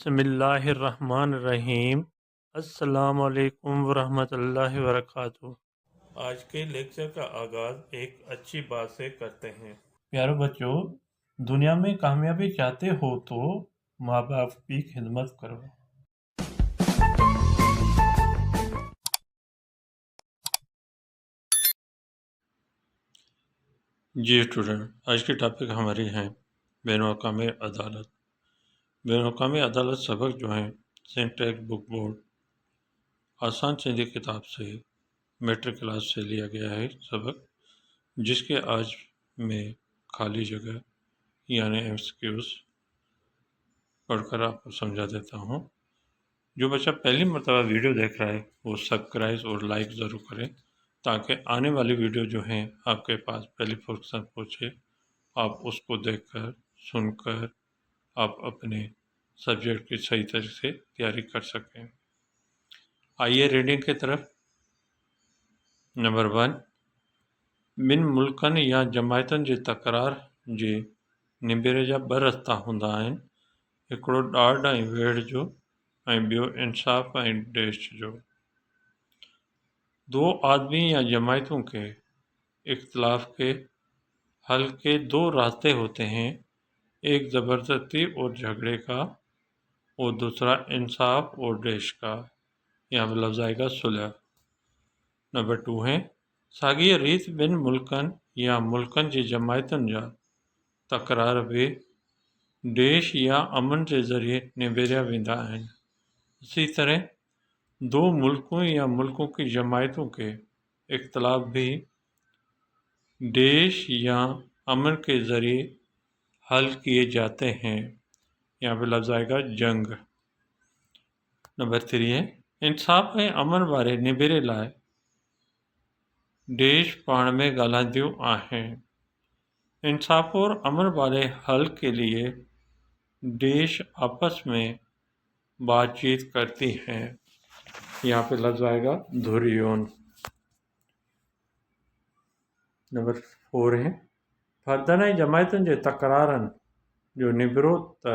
بسم اللہ الرحمن الرحیم۔ السلام علیکم ورحمۃ اللہ وبرکاتہ۔ آج کے لیکچر کا آغاز ایک اچھی بات سے کرتے ہیں۔ پیارے بچوں، دنیا میں کامیابی چاہتے ہو تو ماں باپ کی خدمت کرو۔ جی اسٹوڈنٹ، آج کی ٹاپک ہماری ہیں بین الاقوامی عدالت۔ بین الاقوامی عدالت سبق جو ہیں سینٹیک بک بورڈ آسان سندھی کتاب سے میٹرک کلاس سے لیا گیا ہے سبق، جس کے آج میں خالی جگہ یعنی ایمسکیوز پڑھ کر آپ کو سمجھا دیتا ہوں۔ جو بچہ پہلی مرتبہ ویڈیو دیکھ رہا ہے وہ سبسکرائب اور لائک ضرور کرے تاکہ آنے والی ویڈیو جو ہیں آپ کے پاس پہلی فرصت پہنچے، آپ اس کو دیکھ کر سن کر آپ اپنے سبجیکٹ کی صحیح طریقے سے تیاری کر سکیں۔ آئیے ریڈنگ کی طرف۔ نمبر 1، ॿिनि मुल्कनि या जमायतुनि जे तकरार जे निबेरे जा ॿ रस्ता हूंदा आहिनि، हिकिड़ो ॾाढ ऐं वेड़ जो ऐं ॿियो इंसाफ़ ऐं देश जो। दो आदमी या जमायतों के इख्तिलाफ के हल के दो रास्ते होते हैं، एक ज़बरदस्ती और झगड़े का और दूसरा इंसाफ और देश का। यहाँ पर लफ्ज़ आएगा सुलह। नंबर 2 है, साॻीअ रीति ॿिनि मुल्कनि या मुल्कनि जी जमायतुनि जा तकरार बि देश या अमन के ज़रिए निबेरिया वेंदा आहिनि। इसी तरह दो मुल्कों या मुल्कों की जमायतों के इख्तिलाफ भी देश या अमन के ज़रिए हल किए जाते हैं। यहाँ पे लफ्ज़ आएगा जंग। नंबर 3 है, इंसाफ़ ऐं अमन वारे निबेरे लाइ देश पाण में ॻाल्हाईंदियूं आहिनि। इंसाफ और अमन वाले हल के लिए देश आपस में बातचीत करती हैं। यहाँ पे लफ्ज़ आएगा धुरियोन। नंबर 4 है, फर्दनि ऐं जमायतुनि जे तकरारनि जो निबेरो त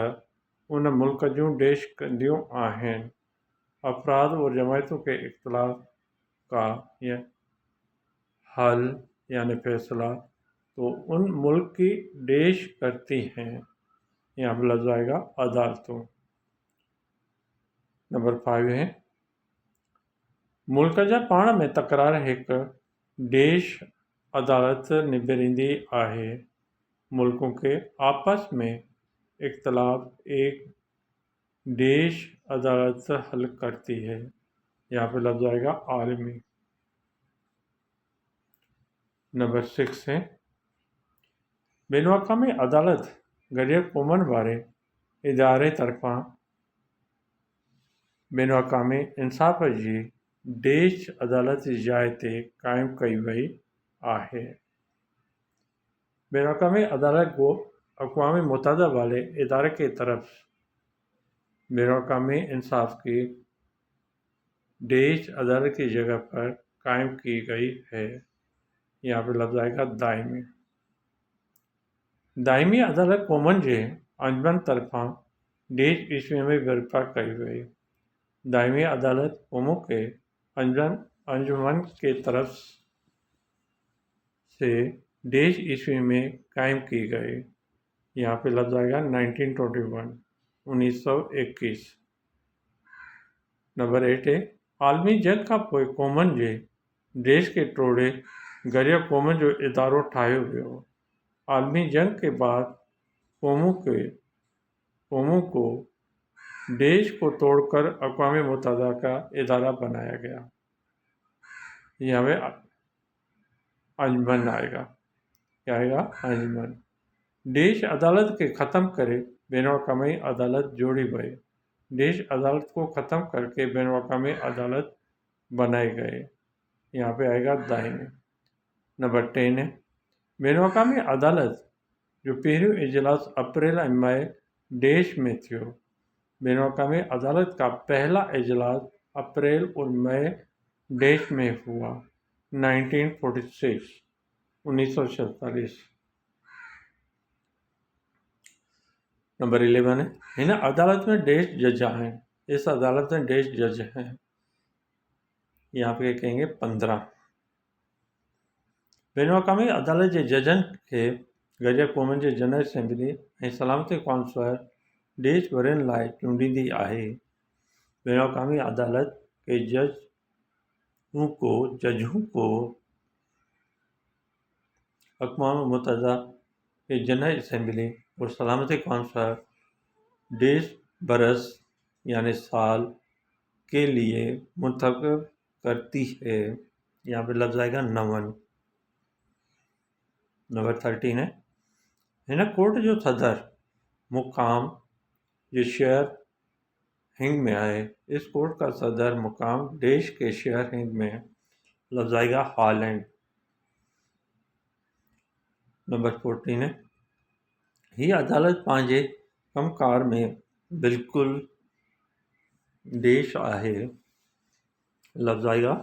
उन मुल्क जूं देश कंदियूं आहिनि। अफराद और जमायतों के इख्तिलाफ का या हल यानी फैसला तो उन मुल्क की देश करती हैं। यहाँ पर लफ्ज़ आएगा अदालतों। नंबर 5 है, मुल्क जा पाण में तकरार हिकु देश अदालत निबेरींदी आहे। मुल्कों के आपस में इख्तिलाफ एक देश अदालत हल करती है। यहाँ पे लफ्ज़ आएगा आलमी। नंबर 6 है, बिन अक़वामी अदालत गॾियल क़ौमनि वारे इदारे तरफ़ां बिन अक़वामी इंसाफ़ जी देश अदालत जी जाइ ते क़ाइमु कई वई आहे। बिन अक़वामी अदालत को अक़वाम मुत्तहिदा वाले इदारे की तरफ बिन अक़वामी इंसाफ़ की देश अदालत की जगह पर कायम की गई है। यहाँ पर लफ्ज़ आएगा दायमी। दायमी अदालत क़ौमनि जे अंजुमन तरफ़ां देश ईस्वी में बर्पा कई वई। दायमी अदालत कौमों के अंजुमन के तरफ से देश ईस्वी में कायम की गई। यहाँ पे लफ्ज़ आएगा 1921 1921। नंबर 8 है, आलमी जंग खां पोइ क़ौमनि जे देश के टोड़े गॾियल क़ौमनि जो इदारो ठाहियो वियो। आलमी जंग के बाद कौमों को देश को तोड़कर अक़वाम मुत्तहिदा का इदारा बनाया गया। यहाँ पे अंजुमन आएगा। क्या आएगा? अंजुमन। देश अदालत के ख़त्म करे बैन अक़वामी अदालत जोड़ी गई। देश अदालत को ख़त्म करके बैन अक़वामी अदालत बनाए गए। यहाँ पे आएगा दायमी। नंबर 10 है, बैन अक़वामी अदालत जो पहिरियों इजलास अप्रैल ऐं मई देश में थियो। बैन अक़वामी अदालत का पहला इजलास अप्रैल और मई देश में हुआ 1946 1947। नंबर 11 है, हिन अदालत में डेश जज हैं, इस अदालत में डेश जज हैं, यहाँ पे कहेंगे 15। बेनवाक़ामी अदालत जे जजनि खे गज़ट क़ौमुनि जे जनरल असेंबली ऐं सलामती काउंसिल डेश वरनि लाइ चूंडींदी आहे। बेनवाक़ामी अदालत के जजों को अक़वाम मुत्तहिदा के जनरल असेंबली और सलामती काउंसिल डेश बरस यानी साल के लिए मुंतखब करती है। यहाँ पे लफ्ज़ आएगा नवन। नंबर 13 है, हिन कोर्ट जो सदर मुकाम जो शहर हिंग में आहे। इस कोर्ट का सदर मुकाम देश के शहर हिंग में, लफ्ज़ आएगा हॉलैंड। नंबर 14 है, ही अदालत पंहिंजे कमकार में बिल्कुल देश आहे, लफ्ज़ आएगा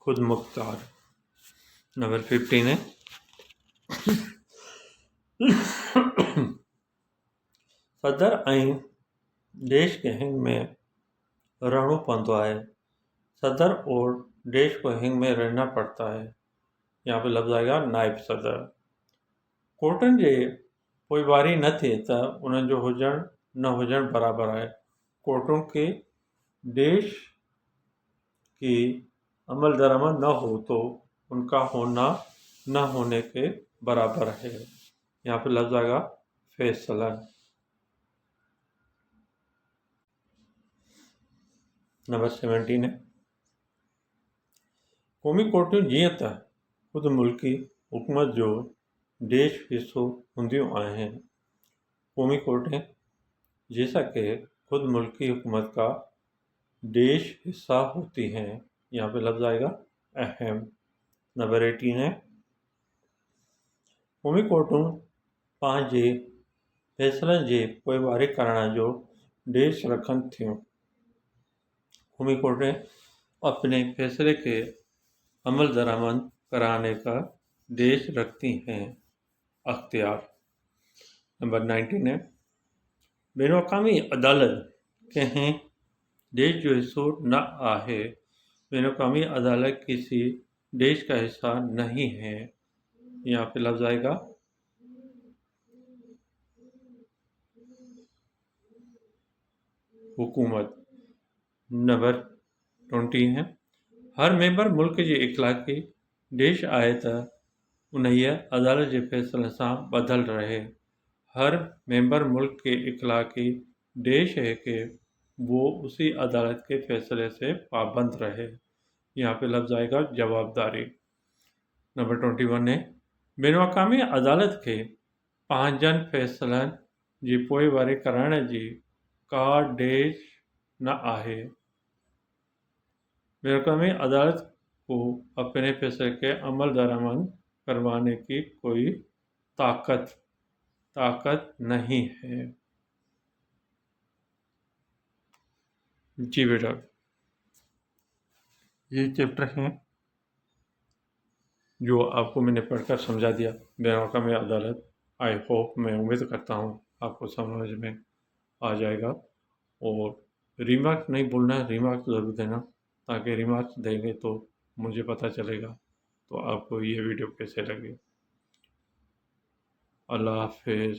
खुद मुख्तार। नंबर 15 है, सदर ऐं देश के हिंग में रहणो पवंदो आहे। सदर और देश को हिंग में रहना पड़ता है। यहाँ पे लफ्ज़ आएगा नायब सदर। कोर्टनि जे पोइवारी न थिए त उन्हनि जो हुजणु न हुजणु बराबरि आहे। कोर्टों के देश की अमल दरामद न हो तो उनका होना न होने के बराबर है। यहाँ पे लफ्ज़ आएगा फैसला। नंबर 17 है, क़ौमी कोर्टूं जीअं त ख़ुदि मुल्की हुकूमत जो देश हिस्सो हूंदियूं आहिनि। क़ौमी कोर्टें जैसा कि खुद मुल्की हुकूमत का देश हिस्सा होती हैं। यहाँ पे लफ्ज़ आएगा अहम। नंबर 18 है, क़ौमी कोर्टूं पंहिंजे फ़ैसिलनि जे पोइवारी करण जो देश रखनि थियूं। क़ौमी कोर्टें अपने फैसले के अमल दरामद कराने का देश रखती हैं अख्तियार। नंबर 19 है, बेनवाक़ामी अदालत कंहिं देश जो हिस्सो न आहे। बेनवाक़ामी अदालत किसी देश का हिस्सा नहीं है। यहाँ पे लफ्ज़ आएगा हुकूमत। नंबर 20 है, हर मेंबर मुल्क जे इख़लाक़ी देश आहे त उन्हीअ अदालत जे फ़ैसिलनि सां ॿधल रहे। हर मेंबर मुल्क के इख़लाक़ी देश है कि वो उसी अदालत के फ़ैसले से पाबंद रहे। यहाँ पे लफ्ज़ आएगा जवाबदारी। नंबर 21 है, बेनवाक़ामी अदालत खे पंहिंजनि फ़ैसिलनि जी पोइवारी करण जी का देश न आहे। बेनवाक़ामी अदालत को अपने फैसले के अमल दरामद करवाने की कोई ताकत नहीं है। जी बेटा, ये चैप्टर हैं जो आपको मैंने पढ़कर समझा दिया। बेनवाक़ामी अदालत, आई होप, मैं उम्मीद करता हूँ आपको समझ में आ जाएगा। और रिमार्क नहीं भूलना है, रिमार्क ज़रूर देना, ताकि रिमार्क देंगे तो मुझे पता चलेगा तो आपको ये वीडियो कैसे लगी। अल्लाह हाफ़िज़।